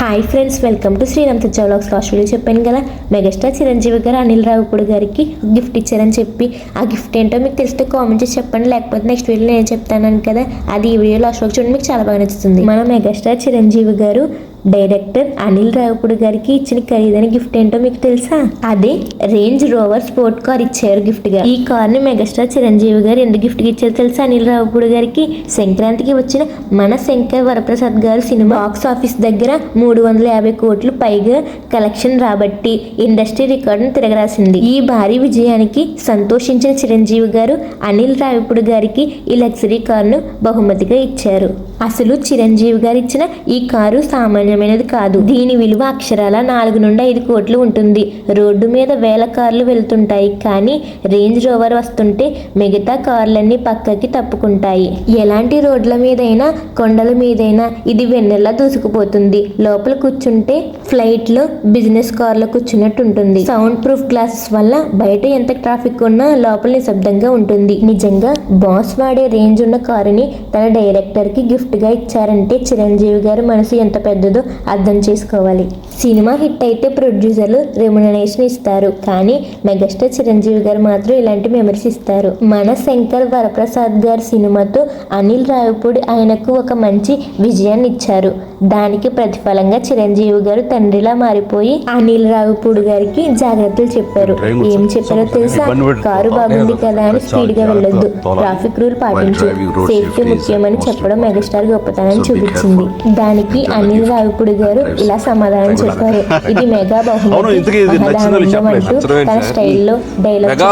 Hi friends, welcome to Sriram తెచ్చా vlogs. Last video చెప్పాను కదా, మెగాస్టార్ చిరంజీవి గారు అనిల్ రావిపూడి గారికి గిఫ్ట్ ఇచ్చారని చెప్పి. ఆ గిఫ్ట్ ఏంటో మీకు తెలిస్తే కామెంట్ చేసి చెప్పండి, లేకపోతే నెక్స్ట్ వీడియోలో నేను చెప్తాను కదా. అది ఈ వీడియో లాస్ట్ వరకు చూడండి, మీకు చాలా బాగా నచ్చుతుంది. మన మెగాస్టార్ చిరంజీవి గారు డైరెక్టర్ అనిల్ రావిపూడి గారికి ఇచ్చిన ఖరీదైన గిఫ్ట్ ఏంటో మీకు తెలుసా? అదే రేంజ్ రోవర్ స్పోర్ట్ కార్ ఇచ్చారు గిఫ్ట్ గా. ఈ కార్ ని మెగాస్టార్ చిరంజీవి గారు ఎందుకు గిఫ్ట్ గా ఇచ్చారు తెలుసా? అనిల్ రావిపూడి గారికి సంక్రాంతికి వచ్చిన మన శంకర్ వరప్రసాద్ గారు సినిమా బాక్స్ ఆఫీస్ దగ్గర 350 కోట్లు పైగా కలెక్షన్ రాబట్టి ఇండస్ట్రీ రికార్డును తిరగరాసింది. ఈ భారీ విజయానికి సంతోషించిన చిరంజీవి గారు అనిల్ రావిపూడి గారికి ఈ లగ్జరీ కారును బహుమతిగా ఇచ్చారు. అసలు చిరంజీవి గారు ఇచ్చిన ఈ కారు సామాన్యమైనది కాదు. దీని విలువ అక్షరాల 4 నుండి 5 కోట్లు ఉంటుంది. రోడ్డు మీద వేల కార్లు వెళ్తుంటాయి, కానీ రేంజ్ రోవర్ వస్తుంటే మిగతా కార్లన్నీ పక్కకి తప్పుకుంటాయి. ఎలాంటి రోడ్ల మీదైనా కొండల మీదైనా ఇది వెన్నెలా దూసుకుపోతుంది. లోపల కూర్చుంటే ఫ్లైట్ లో బిజినెస్ కార్ లో కూర్చున్నట్టు ఉంటుంది. సౌండ్ ప్రూఫ్ గ్లాసెస్ వల్ల బయట ఎంత ట్రాఫిక్ ఉన్నా లోపల నిశ్శబ్దంగా ఉంటుంది. నిజంగా బాస్ వాడే రేంజ్ ఉన్న కారుని తన డైరెక్టర్ కి గిఫ్ట్ గా ఇచ్చారంటే చిరంజీవి గారి మనసు ఎంత పెద్దదో అర్థం చేసుకోవాలి. సినిమా హిట్ అయితే ప్రొడ్యూసర్లు రెమ్యునరేషన్ ఇస్తారు, కానీ మెగాస్టార్ చిరంజీవి గారు మాత్రం ఇలాంటి మెమరీస్ ఇస్తారు. మన శంకర్ వరప్రసాద్ గారి సినిమాతో అనిల్ రావిపూడి ఆయనకు ఒక మంచి విజయాన్ని ఇచ్చారు. దానికి ప్రతిఫలంగా చిరంజీవి గారు తండ్రిలా మారిపోయి అనిల్ రావిపూడి గారికి జాగ్రత్తలు చెప్పారు. ఏం చెప్పారో తెలుసా? కారు బాగుంది కదా అని స్పీడ్ గా వెళ్ళొద్దు, ట్రాఫిక్ రూల్ పాటించు, సేఫ్టీ ముఖ్యమని చెప్పడం మెగాస్టార్ గొప్పతనాన్ని చూపించింది. దానికి అనిల్ రావిపూడి గారు ఇలా సమాధానం చెప్పారు. ఇది మెగా బహుమతి అంటూ తన స్టైల్లో డైలాగ్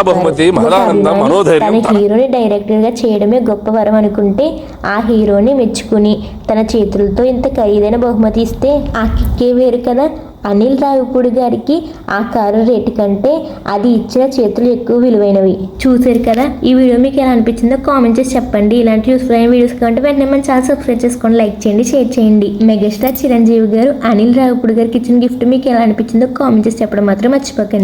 తన హీరోని డైరెక్టర్ గా చేయడమే గొప్ప వరం అనుకుంటే ఆ హీరోని మెచ్చుకుని తన చేతులతో ఇంత ఖరీదైన బహుమతి ఇస్తే ఆ కిక్కే వేరు కదా. అనిల్ రావిపూడి గారికి ఆ కారు రేటు కంటే అది ఇచ్చిన చేతులు ఎక్కువ విలువైనవి. చూసారు కదా, ఈ వీడియో మీకు ఎలా అనిపించిందో కామెంట్ చేసి చెప్పండి. ఇలాంటి యూస్ఫుల్ అయిన వీడియోస్ కావాలంటే వెంటనే మన ఛానల్ సబ్స్క్రైబ్ చేసుకోండి, లైక్ చేయండి, షేర్ చేయండి. మెగాస్టార్ చిరంజీవి గారు అనిల్ రావిపూడి గారికి ఇచ్చిన గిఫ్ట్ మీకు ఎలా అనిపించిందో కామెంట్ చేసి చెప్పడం మాత్రం మర్చిపోకండి.